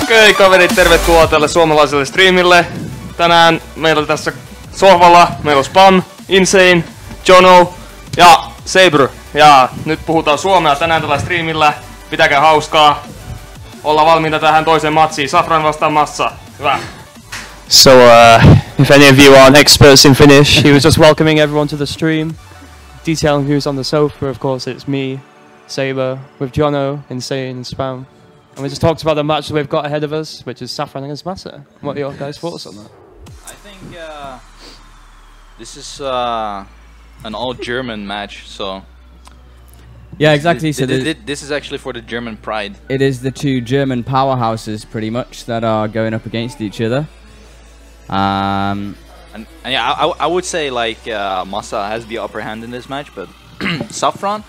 Okei, kaverit, tervetuloa tälle suomalaiselle streamille. Tänään meillä tässä sohvalla meillä on Spam, Insane, Jono ja Saber. Ja nyt puhutaan suomea tänään tällä streamillä. Pitäkää hauskaa. Ollaan valmiita tähän toiseen matsiin. Safran vastaan Massa. Hyvä. So, if any of you aren't experts in Finnish, he was just welcoming everyone to the stream, detailing who's on the sofa. Of course, it's me, Saber, with Jono, Insane, and Spam. And we just talked about the match that we've got ahead of us, which is Safran against Massa. What are your guys' thoughts on that? I think this is an all-German match, so... Yeah, exactly. So this is actually for the German pride. It is the two German powerhouses, pretty much, that are going up against each other. And yeah, I would say like Massa has the upper hand in this match, but Safran,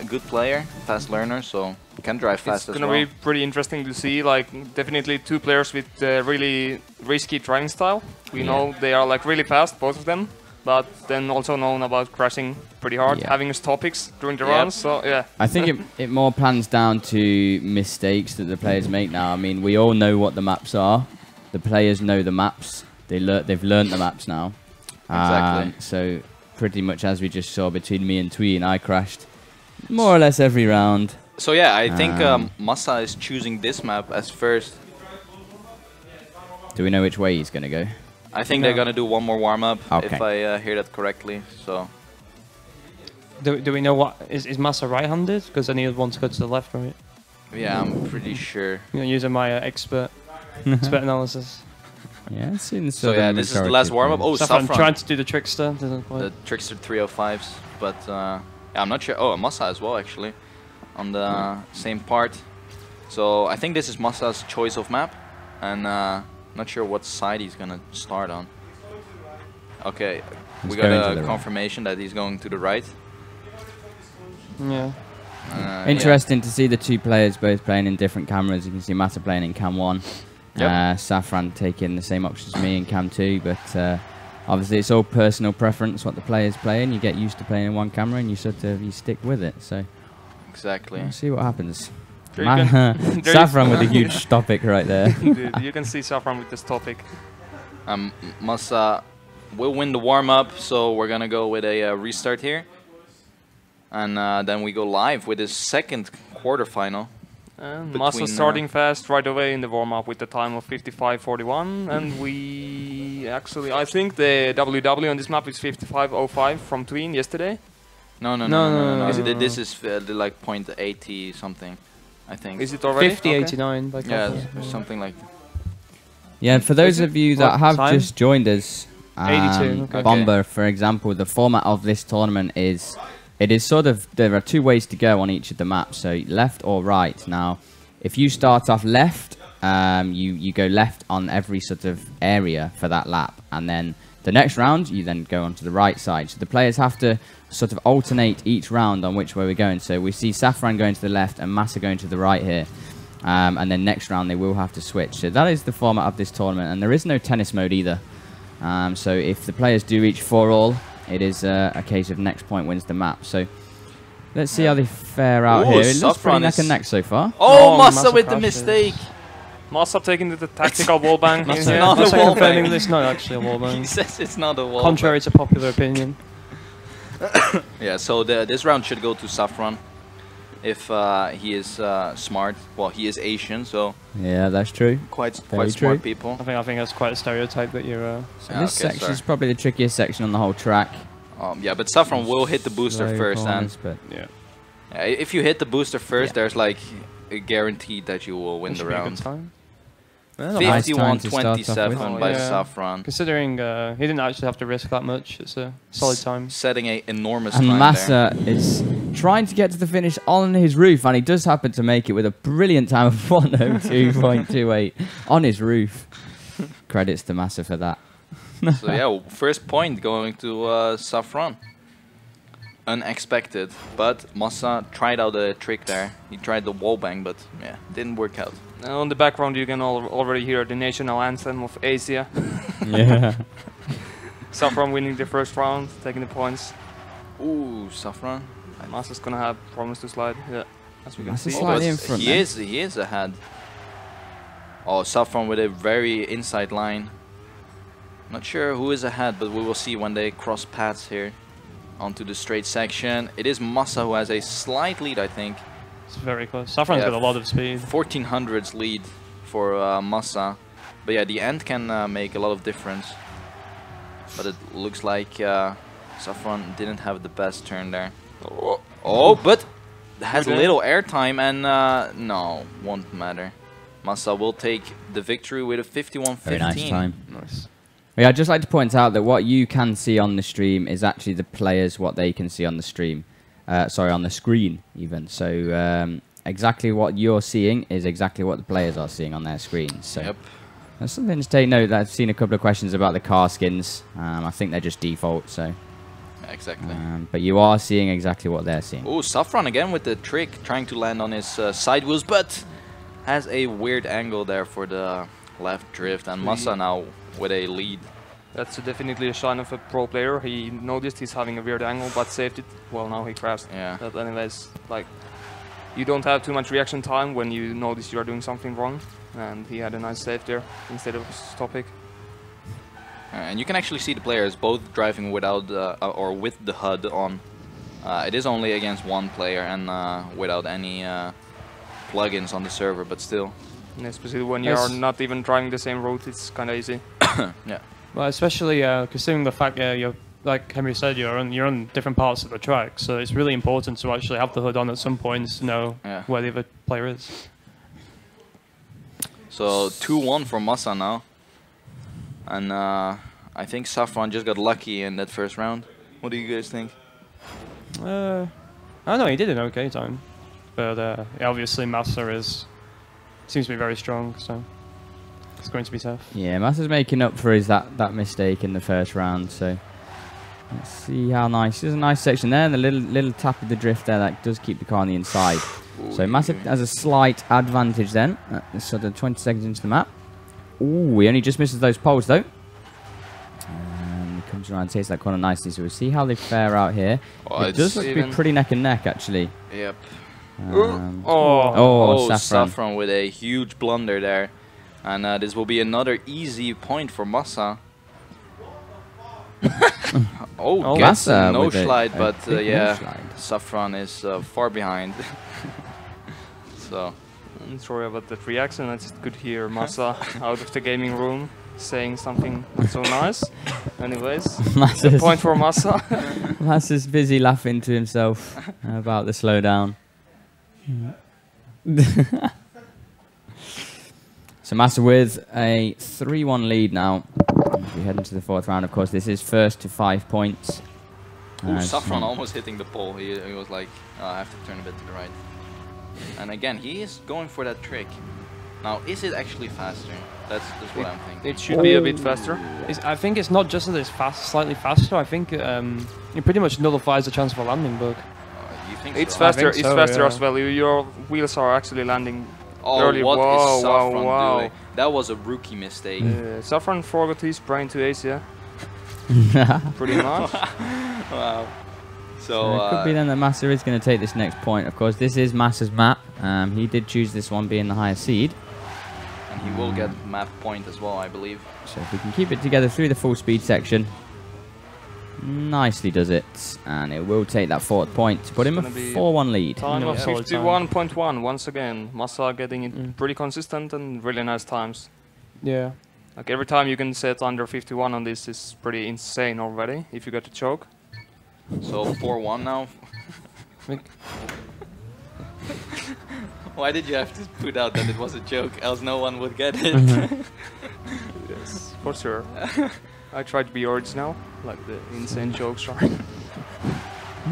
good player, fast learner, so can drive fast as well. It's gonna be pretty interesting to see. Like, definitely two players with really risky driving style. We know they are like really fast, both of them, but then also known about crashing pretty hard, having topics during the runs. So yeah, I think it more pans down to mistakes that the players make now. I mean, we all know what the maps are. The players know the maps. They've learned the maps now. Exactly. So pretty much as we just saw between me and Twee, and I crashed more or less every round. So yeah, I think Massa is choosing this map as first. Do we know which way he's gonna go? I think they're gonna do one more warm up, okay, if I hear that correctly. So. Do we know what is Massa right-handed? Because then he would want to go to the left, right? Yeah, I'm pretty sure. You know, using my expert analysis. Yeah, it seems so. Yeah, this is the last warm up. Oh, Safran Safran trying to do the trickster, doesn't quite. The trickster 305s, but yeah, I'm not sure. Oh, Massa as well actually, on the same part. So I think this is Massa's choice of map, and not sure what side he's gonna start on. Okay, we got a confirmation that he's going to the right. Yeah. Interesting to see the two players both playing in different cameras. You can see Massa playing in cam 1. Safran taking the same options as me in cam 2, but obviously it's all personal preference what the players play, and you get used to playing in one camera and you stick with it. So exactly. We'll see what happens. Safran Safran with a huge topic right there. Dude, you can see Safran with this topic. Massa will win the warm up, so we're gonna go with a restart here, and then we go live with his second quarterfinal. And Massa starting fast right away in the warm-up with the time of 55.41, and we actually, I think the WW on this map is 55.05 from Tween yesterday. No. This is like 0.80 something, I think. Is it already? 50.89 by yeah, something like that. Yeah, for those of you that have just joined us, 82. Okay. Bomber, for example, the format of this tournament is... It is sort of, there are two ways to go on each of the maps, so left or right. Now, if you start off left, you go left on every sort of area for that lap, and then the next round, you then go onto the right side. So the players have to sort of alternate each round on which way we're going. So we see Safran going to the left and Massa going to the right here. And then next round, they will have to switch. So that is the format of this tournament, and there is no tennis mode either. So if the players do reach 4-all, it is a case of next point wins the map. So let's see how they fare out here. It looks pretty neck and neck so far. Oh, Massa with the mistake. Massa taking the tactical wallbang. Massa confirming this not actually a wallbang. He says it's not a wallbang. Contrary to popular opinion. Yeah, so this round should go to Safran if he is smart. Well, he is Asian, so yeah, that's true. Quite true. smart people. I think that's quite a stereotype that you're. So this section is probably the trickiest section on the whole track. Yeah, but Safran will hit the booster first, and if you hit the booster first, there's like a guarantee that you will win the round. 51.27 by Safran. Considering he didn't actually have to risk that much, it's a solid time. Setting an enormous and time Massa is trying to get to the finish on his roof, and he does happen to make it with a brilliant time of 102.28 on his roof. Credits to Massa for that. So yeah, first point going to Safran. unexpected, but Massa tried out a trick there. He tried the wallbang, but yeah, didn't work out. On the background you can already hear the national anthem of Asia. Yeah. Safran winning the first round, taking the points. Ooh, Safran. Massa's gonna have problems to slide. Yeah, as we can see. Massa's slightly in front. He is ahead. Oh, Safran with a very inside line. Not sure who is ahead, but we will see when they cross paths here onto the straight section. It is Massa who has a slight lead, I think. It's very close. Safran's got a lot of speed. 1400s lead for Massa. But yeah, the end can make a lot of difference. But it looks like Safran didn't have the best turn there. Oh, but has a little airtime and no, won't matter. Massa will take the victory with a 51-15. Very nice time. Nice. Yeah, I'd just like to point out that what you can see on the stream is actually the players, what they can see on the stream. Sorry, on the screen even. So exactly what you're seeing is exactly what the players are seeing on their screens. So Yep. that's something to take note. I've seen a couple of questions about the car skins. I think they're just default. So Exactly. but you are seeing exactly what they're seeing. Oh, Safran again with the trick, trying to land on his side wheels, but has a weird angle there for the left drift, and Massa now with a lead. That's definitely a sign of a pro player. He noticed he's having a weird angle, but saved it. Well, now he crashed. Yeah. But anyways, like, you don't have too much reaction time when you notice you are doing something wrong, and he had a nice save there instead of stopping. And you can actually see the players both driving without or with the HUD on. It is only against one player and without any plugins on the server, but still. And especially when you are not even driving the same route, it's kind of easy. Yeah. Well, especially considering the fact you're, like Henry said, you're on different parts of the track, so it's really important to actually have the HUD on at some points to know where the other player is. So 2-1 for Massa now. And I think Safran just got lucky in that first round. What do you guys think? I don't know, he did an okay time. But yeah, obviously Massa seems to be very strong, so it's going to be tough. Yeah, Massa's making up for his that mistake in the first round. So let's see how nice. There's a nice section there, and the little tap of the drift there that does keep the car on the inside. Ooh, So Massa has a slight advantage then. Sort of 20 seconds into the map. Ooh, he only just misses those poles though. And he comes around and takes that corner nicely. So we'll see how they fare out here. Oh, It does look to be pretty neck and neck actually. Yep. Oh, Safran. Safran with a huge blunder there. And this will be another easy point for Massa. Oh, gets Massa a no with a slide, but big yeah, no-slide. Safran is far behind. So, I'm sorry about that reaction. I just could hear Massa out of the gaming room saying something not so nice. Anyways, a point for Massa. Massa's busy laughing to himself about the slowdown. So Massa with a 3-1 lead now. As we head into the fourth round, of course, this is first to 5 points. ooh, Safran almost hitting the pole. He was like, oh, I have to turn a bit to the right. And again, he is going for that trick. Now, is it actually faster? That's what I'm thinking. It should be a bit faster. I think it's not just that it's slightly faster. I think it pretty much nullifies the chance of a landing bug. You think It's so? faster. think It's so, faster yeah. as well. Your wheels are actually landing Oh, early. what is Safran wow. doing? That was a rookie mistake. Safran forgot his brain to Asia. Pretty much. Wow. So it could be then that Massa is going to take this next point. Of course, this is Massa's map. He did choose this one being the higher seed. And he will get map point as well, I believe. So if we can keep it together through the full speed section, nicely does it. And it will take that fourth point to put him a gonna be 4-1 lead. Time Yeah, of solid time. 51.1 once again. Massa getting it pretty consistent and really nice times. Yeah. Like every time you can set under 51 on this is pretty insane already if you get to choke. So 4-1 now. Why did you have to put out that it was a joke? Else no one would get it. Yes, for sure. I try to be original, like the insane jokes are.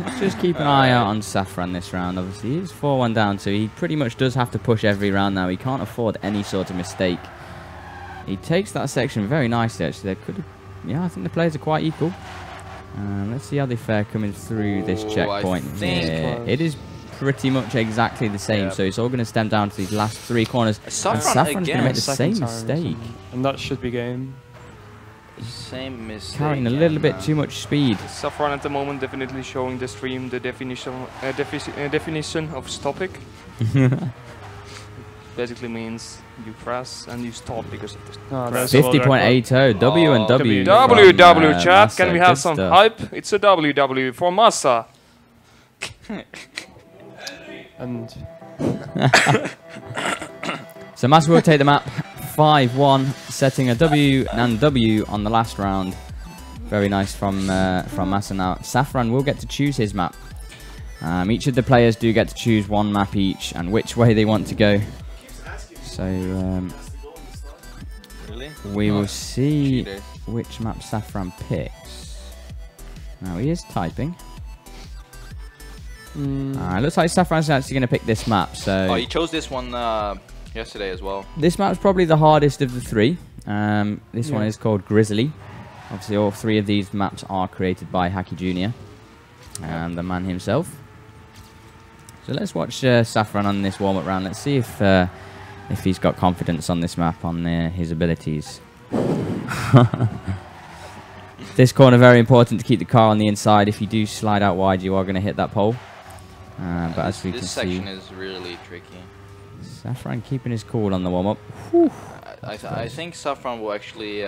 Let's just keep an eye out on Safran this round. Obviously, he's 4-1 down, so he pretty much does have to push every round now. He can't afford any sort of mistake. He takes that section very nicely, actually. Yeah, I think the players are quite equal. Let's see how they fare coming through this Ooh, I checkpoint. think- Yeah, it is pretty much exactly the same, Yep. so it's all going to stem down to these last 3 corners. Saffron And Saffron's going again. to make the Second same time or mistake. something. And that should be game. Same mistake. Carrying a little bit and, too much speed. Safran at the moment definitely showing the stream the definition of stopping. Basically means you press and you stop because of this. Oh, there's a world record. 50.80, W and W. WW from, chat, Massa. can we have Good some stuff. hype? It's a WW for Massa. And So Massa will take the map 5-1, setting a W and W on the last round. Very nice from Massa now. Safran will get to choose his map. Each of the players do get to choose one map each and which way they want to go. So Really? we will see Cheaters. which map Safran picks. Now he is typing. It looks like Safran's actually going to pick this map. So Oh, he chose this one yesterday as well. this map's probably the hardest of the 3. This one Yeah. is called Grizzly. Obviously, all 3 of these maps are created by Hacky Jr. and the man himself. So let's watch Safran on this warm-up round. Let's see if he's got confidence on this map, on his abilities. This corner very important to keep the car on the inside. If you do slide out wide, you are going to hit that pole. But as we can This see, section is really tricky. Safran keeping his cool on the warm-up. I think Saffron will actually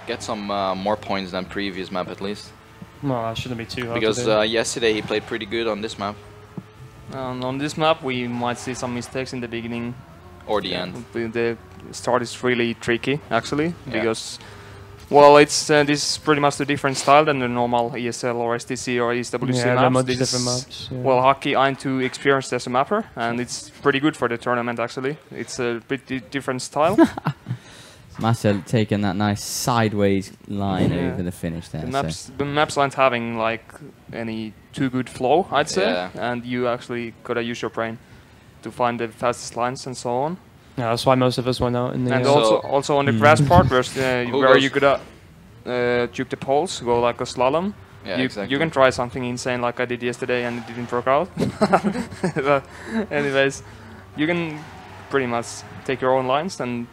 get some more points than previous map at least. well, that shouldn't be too hard Because to do. yesterday he played pretty good on this map. On this map we might see some mistakes in the beginning. Or the end. The start is really tricky actually Yeah. because well it's this is pretty much a different style than the normal ESL or STC or SWC yeah, they're maps. much This different is- maps. Yeah. Well, hockey I'm too experienced as a mapper, and it's pretty good for the tournament actually. It's a pretty different style. Massa taking that nice sideways line Yeah. over the finish there. The maps aren't having like any too good flow, I'd say, Yeah. and you actually gotta use your brain to find the fastest lines and so on. yeah, that's why most of us went out in the And So- also on the grass part, where Who where goes- you gotta juke the poles, go like a slalom. Yeah, you, exactly. you can try something insane like I did yesterday and it didn't work out. But anyways, you can pretty much take your own lines, and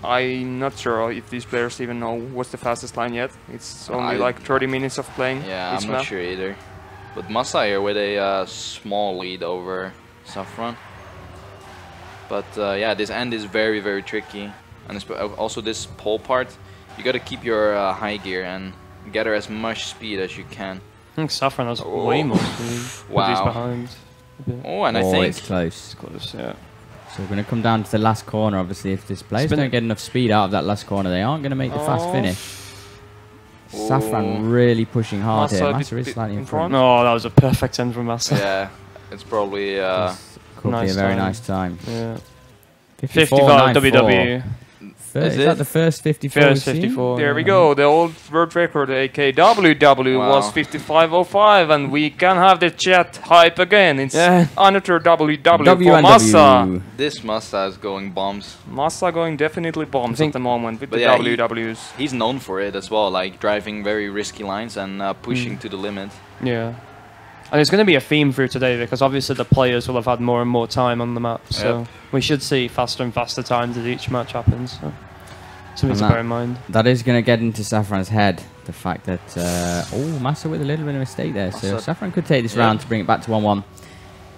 I'm not sure if these players even know what's the fastest line yet. It's only I- like 30 minutes of playing Yeah, each I'm map. not sure either. But Massa here with a small lead over Saffron. But yeah, this end is very, very tricky. And also this pole part, you gotta keep your high gear and gather as much speed as you can. I think Safran has Oh. way more speed. Wow. He's behind. a bit. Oh, and I oh, think it's close. It's close, yeah. So we're going to come down to the last corner. Obviously, if this players Spin don't it. get enough speed out of that last corner, they aren't going to make the fast Oh. finish. Oh. Safran really pushing hard Massa here. a bit- Massa is bit slightly in in front. front. No, that was a perfect end from Massa. yeah, it's probably This could be a Nice very time. nice time. Yeah. 54, 55 WWE. Is Is that it? the first 54? First we've seen? 54. There we yeah. go, the old world record AKWW Wow. was 55.05, and we can have the chat hype again. It's Yeah. another WW for WNW. Massa. this Massa is going bombs. Massa going definitely bombs think- at the moment with But the yeah, WWs. He's known for it as well, like driving very risky lines and pushing to the limit. Yeah. And it's going to be a theme through today because obviously the players will have had more and more time on the map. So Yep. we should see faster and faster times as each match happens. So something And to that- bear in mind. That is going to get into Safran's head. The fact that oh, Massa with a little bit of mistake there. So Massa- Safran could take this Yeah. round to bring it back to 1-1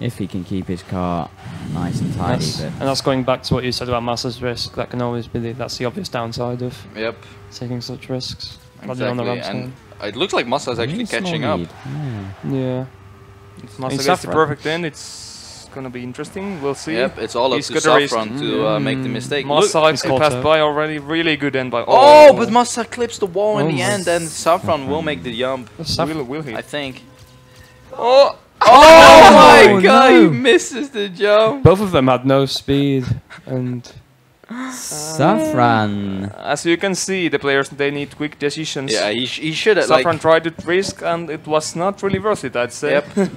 if he can keep his car nice and tidy. And But that's going back to what you said about Massa's risk. That can always be that's the obvious downside of Yep, taking such risks. Rather than on the exactly. ramp And it looks like Massa is actually really small catching up. lead. Yeah. side. Yeah. Massa It's gets the Safran. perfect end. It's gonna be interesting. We'll see. Yep, it's all up He's to got the risk. Saffron to make the mistake. Massa Look- He's actually caught passed up. by already. Really good end by. Oh, but Massa clips the wall in Oh the my end, and Saffron will make the jump. will he? I think. Oh, Oh my no, god, no. he misses the jump. Both of them had no speed, and Safran. as you can see, the players they need quick decisions. Yeah, he should have Safran like. tried to risk, and it was not really worth it. I'd say. Yep.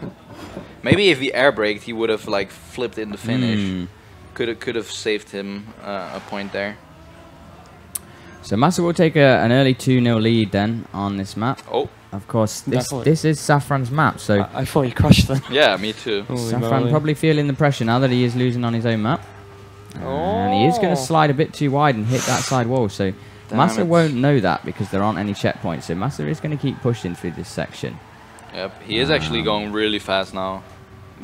Maybe if he air braked, he would have like flipped in the finish. Hmm. Could have saved him a point there. So Massa will take an early 2-0 lead then on this map. Oh, Of course, Definitely. this is Safran's map, so I thought he crushed them. yeah, me too. Holy Safran moly. probably feeling the pressure now that he is losing on his own map. And he is going to slide a bit too wide and hit that side wall, so Damn Massa it. won't know that because there aren't any checkpoints, so Massa is going to keep pushing through this section. Yep, he is actually going really fast now.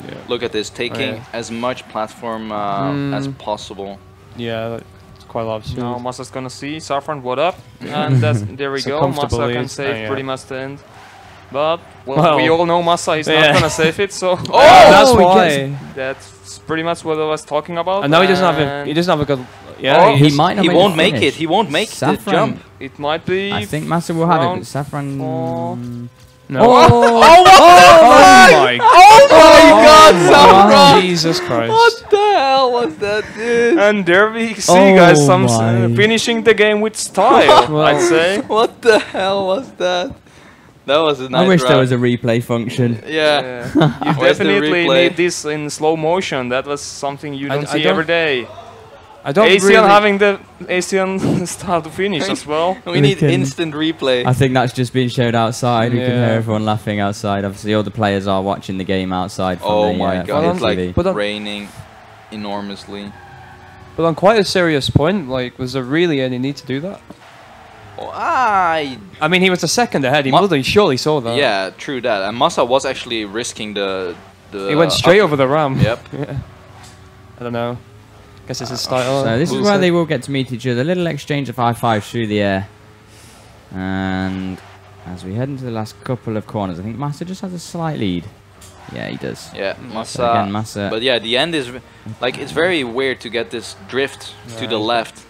Yeah. Look at this, taking yeah. as much platform as possible. Yeah, it's quite a lot of speed. Now Massa's gonna see Safran, what up? And there we So go. comfortable Massa can lead. save Oh, yeah. pretty much the end. But, well, Well, we all know Massa, he's yeah. not gonna save it, so that's he why. that's pretty much what I was talking about. And now he doesn't have a. and He doesn't have a good. Yeah, Oh, he just- might not He make won't the make finish. it, he won't make the Safran- jump. It might be. I think Massa will have it, but round Safran... 4. No. Oh, my Oh my god, God! Safran! Jesus Christ! What the hell was that, dude? And there we see, guys, some my. finishing the game with style, Well, I'd say. What the hell was that? That was a nice I wish there round. was a replay function. Yeah. You Where's the definitely replay? need this in slow motion. That was something you I don't d- I see don't- every day. I don't ASEAN really. having the ASEAN style to finish as well. We need can- instant replay. I think that's just being showed outside. We can hear Yeah. everyone laughing outside. Obviously, all the players are watching the game outside from Oh the, my from god, the it's like TV. But on- raining enormously. But on quite a serious point, like, was there really any need to do that? Oh, I mean, he was a second ahead. He Ma- probably surely saw that. yeah, true that. And Massa was actually risking the He went straight over the ramp. Yep. Yeah. I don't know. Guess it's his style. So this is We'll where see. they will get to meet each other. A little exchange of high fives through the air. And as we head into the last couple of corners, I think Massa just has a slight lead. Yeah, he does. Yeah, So Massa. again, Massa. But yeah, the end is like it's very weird to get this drift to the Right. left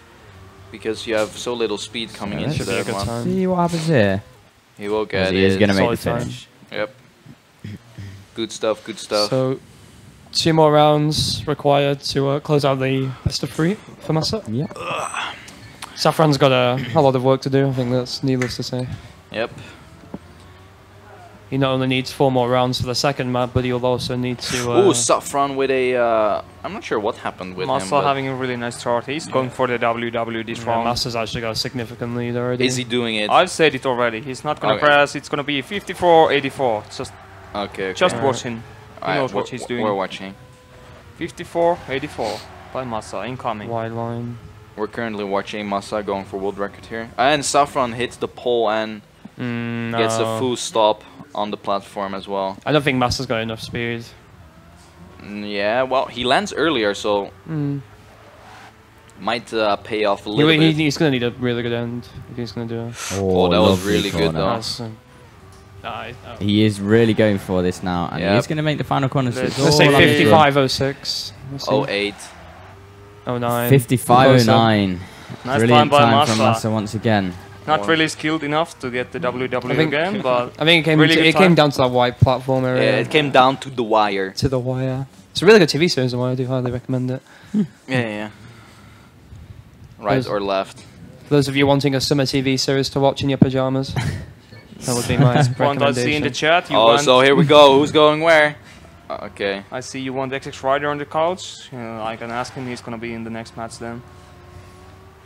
because you have so little speed coming Yeah, into should be a that good one. time. See what happens here. He will As get he is it. going to make the Solid time. finish. Yep. Good stuff. Good stuff. So, 2 more rounds required to close out the best of 3 for Massa. Yeah. Safran's got a lot of work to do. I think that's needless to say. Yep. He not only needs 4 more rounds for the second map, but he'll also need to. Oh, Safran with a. I'm not sure what happened with him. Massa but having a really nice start. He's going for the WW this yeah, round. Massa's actually got a significant lead already. is he doing it? I've said it already. He's not gonna Okay. press. It's gonna be 54-84. Okay. Just Alright. watching. He knows what he's doing. We're watching. 54-84 by Massa incoming. Wide line. We're currently watching Massa going for world record here, and Safran hits the pole and gets a No. full stop on the platform as well. I don't think Massa's got enough speed. Yeah, well, he lands earlier, so might pay off a He, little bit. he's going to need a really good end if he's going to do it. Oh, that was lovely really good, corner. though. That's, He is really going for this now, and Yep. he's going to make the final corner. So Let's it's let's all say on his run. 55-06. Let's see. 08. 09. 55-09. Nice Brilliant time by from Massa. Massa once again. Not really skilled enough to get the WW again, but I think it came, Really good it time. came down to that white platform Yeah, area. it came down to the wire. To the wire. It's a really good TV series, The Wire. I do highly recommend it. Yeah. Right Those- or left. For those of you wanting a summer TV series to watch in your pajamas, that would be my point I see in the recommendation. chat. You Oh, want, so here we go. Who's going where? Okay. I see you want XX Rider on the couch. I can ask him. He's gonna be in the next match then.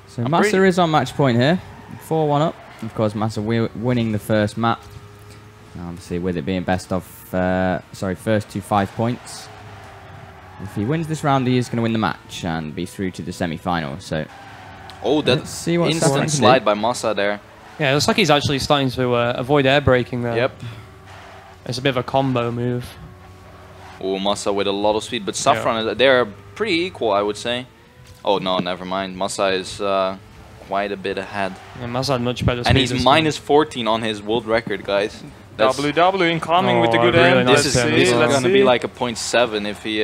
So I'm Massa pretty- is on match point here. 4-1 up. Of course, Massa winning the first map. Obviously, with it being best of, first to 5 points. If he wins this round, he is going to win the match and be through to the semi-final. So Oh, that let's see what Safran instant can slide do. by Massa there. Yeah, it looks like he's actually starting to avoid air braking there. Yep. It's a bit of a combo move. Oh, Massa with a lot of speed, but Safran, they're pretty equal, I would say. Oh no, never mind. Massa is quite a bit ahead, Yeah, Massa had much better speed. and he's this minus 14 on his world record, guys. That's, WW incoming with the Oh, good really end. nice this end is as well. gonna be like a 0.7 if he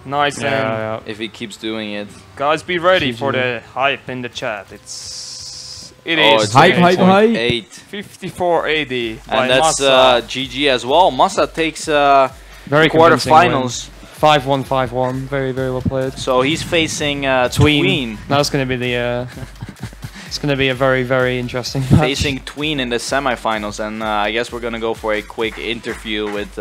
Nice time. end. Yeah, if he keeps doing it. Guys, be ready GG. for the hype in the chat. It Oh, is it's Hype, hype, hype. 8. 54-80 by And that's Massa. GG as well. Massa takes yeah. Very convincing win. quarterfinals. 5-1, 5-1. Very, very well played. So he's facing Tween. Tween. That's going to be the. It's going to be a very, very interesting match. Facing Tween in the semifinals, and I guess we're gonna go for a quick interview with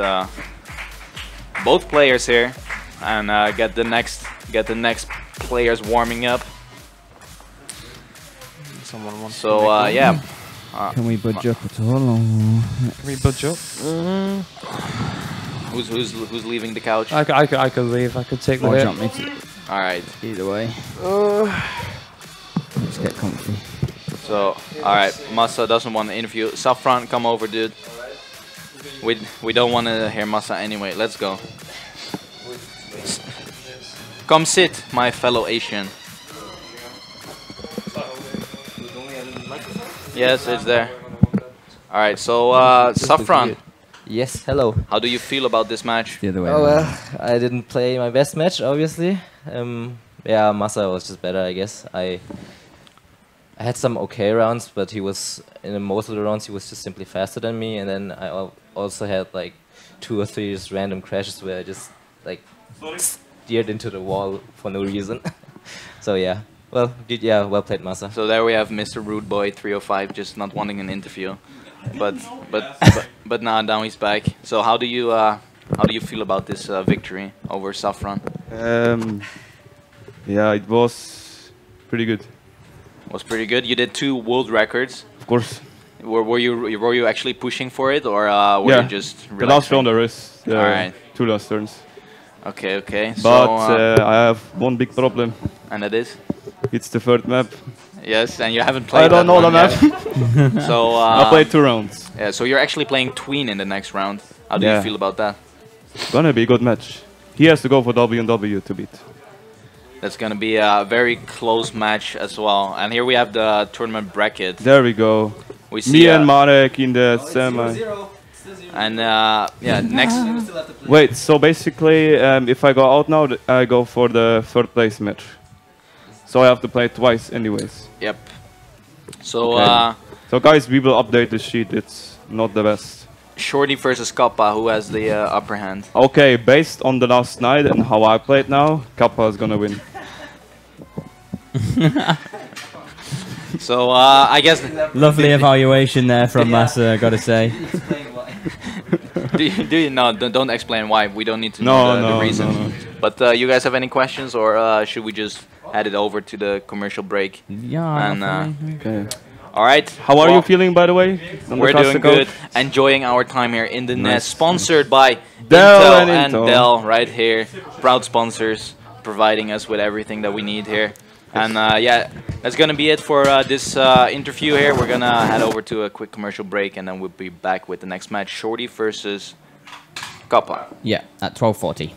both players here, and get the next players warming up. Someone So yeah. Can we budge up at all? Or? Can we budge up? Who's leaving the couch? I could leave. I could take the Or hit. jump me to All right. either way. Let's get comfy. So all right, Massa doesn't want to interview. Safran, come over, dude. We don't want to hear Massa anyway. Let's go. Come sit, my fellow Asian. Yes, it's there. All right, so Safran, Yes, hello. how do you feel about this match? The other way. Oh, around. well, I didn't play my best match, obviously. Yeah, Massa was just better, I guess. I had some okay rounds, but he was, in most of the rounds, he was just simply faster than me. And then I also had like 2 or 3 just random crashes where I just like steered into the wall for no reason. So yeah, well, well played, Massa. So there we have Mr. Rude Boy 305 just not wanting an interview, but now he's back. So how do you feel about this victory over Safran? Yeah, it was pretty good. Was pretty good. You did 2 world records. Of course. Were you actually pushing for it, or were you just the relaxing? last round there is Alright. 2 last turns. Okay. But So, I have one big problem. and that is? It's the third map. Yes, and you haven't played I don't that know the one map. yet. So I played 2 rounds. yeah, so you're actually playing Tween in the next round. How do you Yeah. feel about that? Gonna be a good match. He has to go for W&W to beat. That's gonna be a very close match as well. And here we have the tournament bracket. There we go. We see Me and Marek in the semi. and yeah, next. Wait, so basically, if I go out now, I go for the third place match. So I have to play twice anyways. Yep. So Okay. So guys, we will update the sheet. It's not the best. Shorty versus Kappa, who has the upper hand? Okay, based on the last night and how I played now, Kappa is gonna win. So I guess. Lovely evaluation there from Massa, gotta say. do you no? Don't explain why. We don't need to know the reason. No. But you guys have any questions, or should we just head it over to the commercial break? Yeah. And Okay. all right. How are well, you feeling, by the way? on the We're doing classical? good. Enjoying our time here in the Nice. nest. Sponsored by Dell Intel and and Intel. Dell right here. Proud sponsors, providing us with everything that we need here. And yeah, that's gonna be it for this interview here. We're gonna head over to a quick commercial break, and then we'll be back with the next match: Shorty versus Kappa. Yeah, at 12:40.